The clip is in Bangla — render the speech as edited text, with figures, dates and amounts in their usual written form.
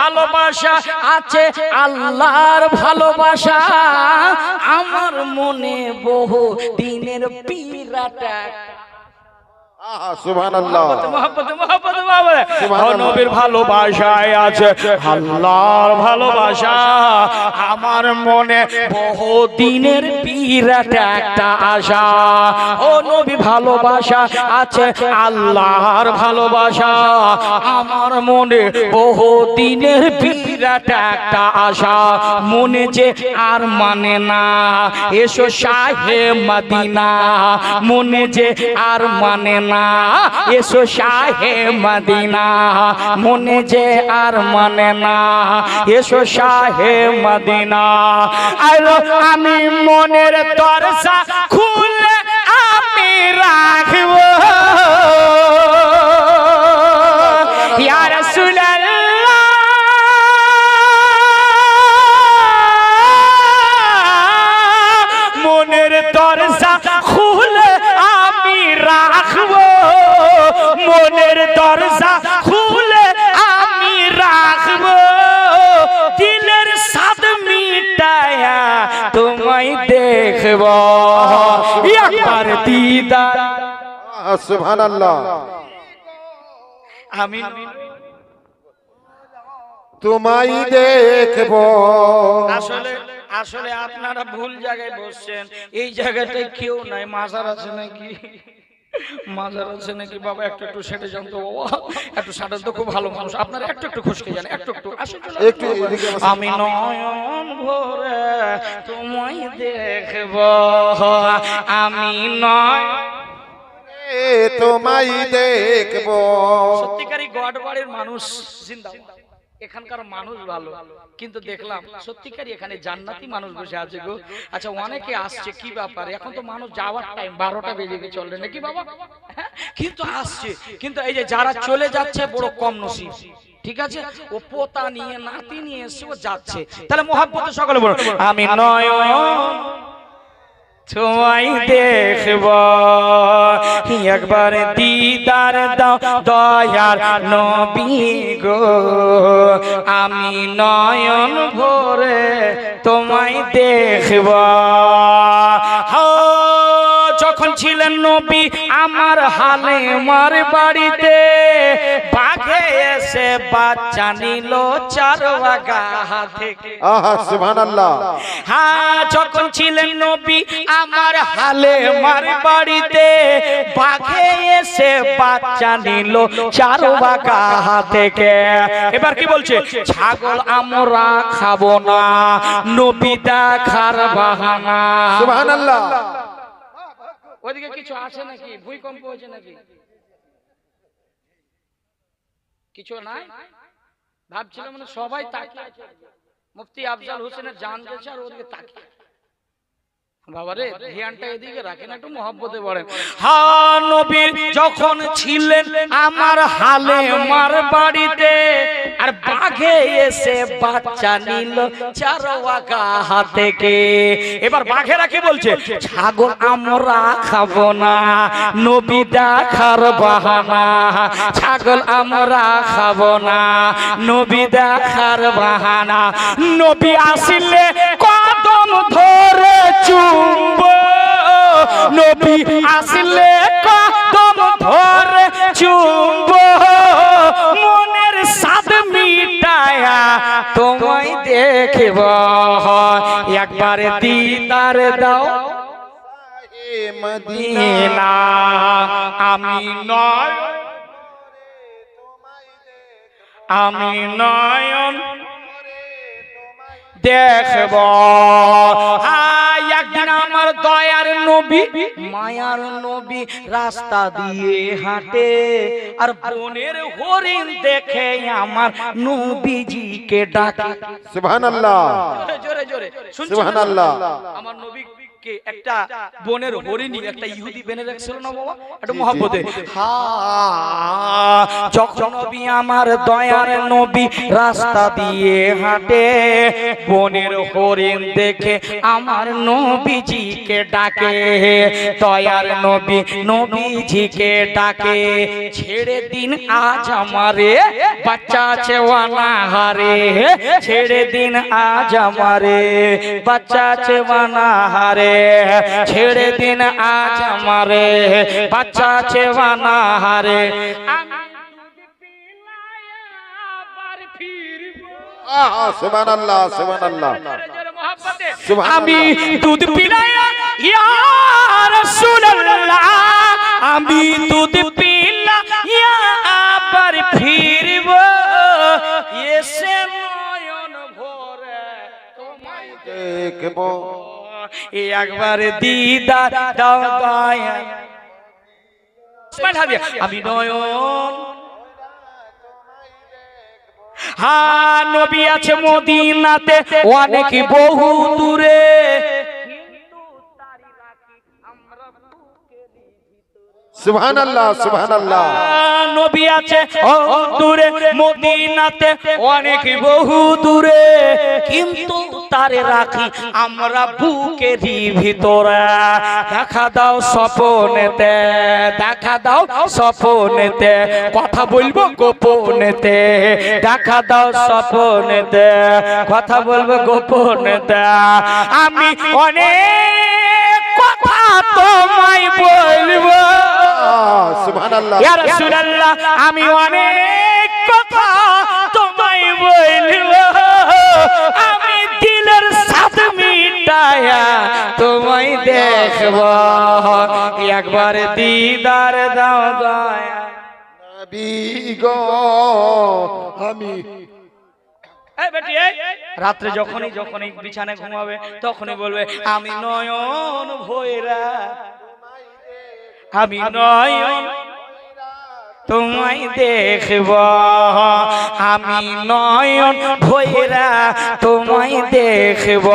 ভালোবাসা আছে আল্লাহর ভালোবাসা আমার মনে বহু দিনের পীড়াটা সুবহানাল্লাহ নবীর ভালোবাসায় আছে আল্লাহর ভালোবাসা আমার মনে বহু দিনের পীড়াটা একটা আশা ও নবী ভালোবাসা আছে আল্লাহর ভালোবাসা আমার মনে বহু দিনের পীড়াটা একটা আশা মনে যে আর মানে না এসো শাহে মদিনা মনে যে আর মানে না এসো শাহে মদিনা মনে যে আর মানে না এসো শাহে মদিনা আলো আমি মনের দরজা খুলে আমি রাখব ইয়া রাসূলুল্লাহ মনের দরজা খুলে আমি রাখব মনের দরজা খুলে আমি রাখব দিলের স্বাদ মিটায়া তোমায় দেখব একবার দিদার সুবহানাল্লাহ আমি তোমায় দেখব আসলে আসলে আপনারা ভুল জায়গায় বসছেন এই জায়গাটায় কেউ নাই মাজার আছে নাকি মাজার আছে নাকি বাবা একটু একটু সেটে যান তো বাবা একটু সাটান তো খুব ভালো মানুষ আপনারা একটু একটু খুশকে যান একটু একটু একটু আমি নয়ন ভরে তোমায় দেখব আমি নয় তোমায় দেখব সত্যিকারই গড়বাড়ির মানুষ জিন্দাবাদ এখানকার মানুষ ভালো কিন্তু দেখলাম সত্যিকারই এখানে জান্নাতি মানুষ বসে আছে গো আচ্ছা অনেকে আসছে কি ব্যাপার এখন তো মানুষ যাওয়ার টাইম 12টা বেজে গেছে চলবে নাকি বাবা কিন্তু আসছে কিন্তু এই যে যারা চলে যাচ্ছে বড় কম নসিব ঠিক আছে ও পোতা নিয়ে নাতি নিয়ে এসে ও যাচ্ছে তাহলে মহব্বতে সকলে বলো আমি নয়ন তোমায় দেখব একবার দিদার দাও দয়ার নবী গো আমি নয়ন ভরে তোমায় দেখব যখন ছিলেন নবী আমার হালে মার বাড়িতে বাঘে এসে বাচ্চা নিল চারওয়াগা থেকে সুবহানাল্লাহ হ্যাঁ যখন ছিলেন নবী আমার হালে মার বাড়িতে বাঘে এসে বাচ্চা নিল চারওয়াগা থেকে এবার কি বলছে ছাগল আমরা খাবো না নবী দেখার বাহানা সুবহানাল্লাহ ওদিকে কিছু আছে নাকি ভূমিকম্প হয়েছে নাকি কিছু নাই ভাবছিলাম মানে সবাই তাকিয়ে মুফতি আফজাল হোসেনের জান গেছে আর ওদিকে তাকিয়ে বাবারে ধ্যানটা এদিকে রাখেন একটু মহব্বতে বলেন হ্যাঁ নবী যখন ছিলেন আমার হালে মার বাড়িতে আর বাঘে এসে বাচ্চা নিল চারওয়াগা থেকে এবার বাঘেরা কি বলছে ছাগল আমরা খাবো না নবী দেখার বাহানা ছাগল আমরা খাবো না নবী দেখার বাহানা নবী আসলে কদম ধরে চুম্ব নবী আসলে কদম ধরে চুম্ব মনের স্বাদ মিটায়া তোমায় দেখব একবার দিদার দাও মদিনা আমি নয়ন দেখব একদিন আমার দয়ার নবী মায়ার নবী রাস্তা দিয়ে হাঁটে আর বনের হরিণ দেখে আমার নবীজিকে ডাকে সুবহানাল্লাহ জোরে জোরে সুবহানাল্লাহ আমার নবী কে একটা বনের হরিণী একটা ইহুদি বেনে রাখছিল না বাবা, একটা মহব্বতে। যখন নবী আমার দয়ার নবী রাস্তা দিয়ে হাঁটে, বনের হরিণ দেখে আমার নবীজিকে ডাকে, দয়ার নবী নবীজিকে ডাকে, ছেড়ে দিন আজ আমারে বাচ্চা আছে ওয়ানাহারে, ছেড়ে দিন আজ আমারে বাচ্চা আছে ওয়ানাহারে, ছেড়ে দিন আজ আমারে বাচ্চা আছে ওয়ানাহারে। সুবহানাল্লাহ সুবহানাল্লাহ আমি দুধ পিলাইয়া ইয়া রাসূলুল্লাহ, আমি দুধ পিলাইয়া আবার ফিরব, এসে নয়ন ভরে তোমায় দেখব, একবার দিদার দাও দয়া। আমি নয়ন নবী আছে মদিনাতে অনেক বহু দূরে, সুবহানাল্লাহ সুবহানাল্লাহ। নবী আছে দূরে মদিনাতে অনেক বহু দূরে, কিন্তু তারে রাখি আমরা বুকেরই ভিতরে। দেখা দাও স্বপনেতে, দেখা দাও স্বপনেতে, কথা বলবো গোপনেতে, দেখা দাও স্বপনেতে, কথা বলবো গোপনেতে। আমি অনেক কথা তোমায় বলবো সুবহানাল্লাহ ইয়া রাসূলুল্লাহ, আমি অনেক কথা তোমায় বলবো, আমি দিলের সাথ মিটায়া তোমায় দেখবো, একবার দিদার দাও দয়া। নবী গো আমি রাত্রে যখনই বিছানায় ঘুমাবে তখনই বলবে আমি নয়ন ভৈরা, আমি নয়ন তোমায় দেখব, আমি নয়ন ভৈরা তোমায় দেখব।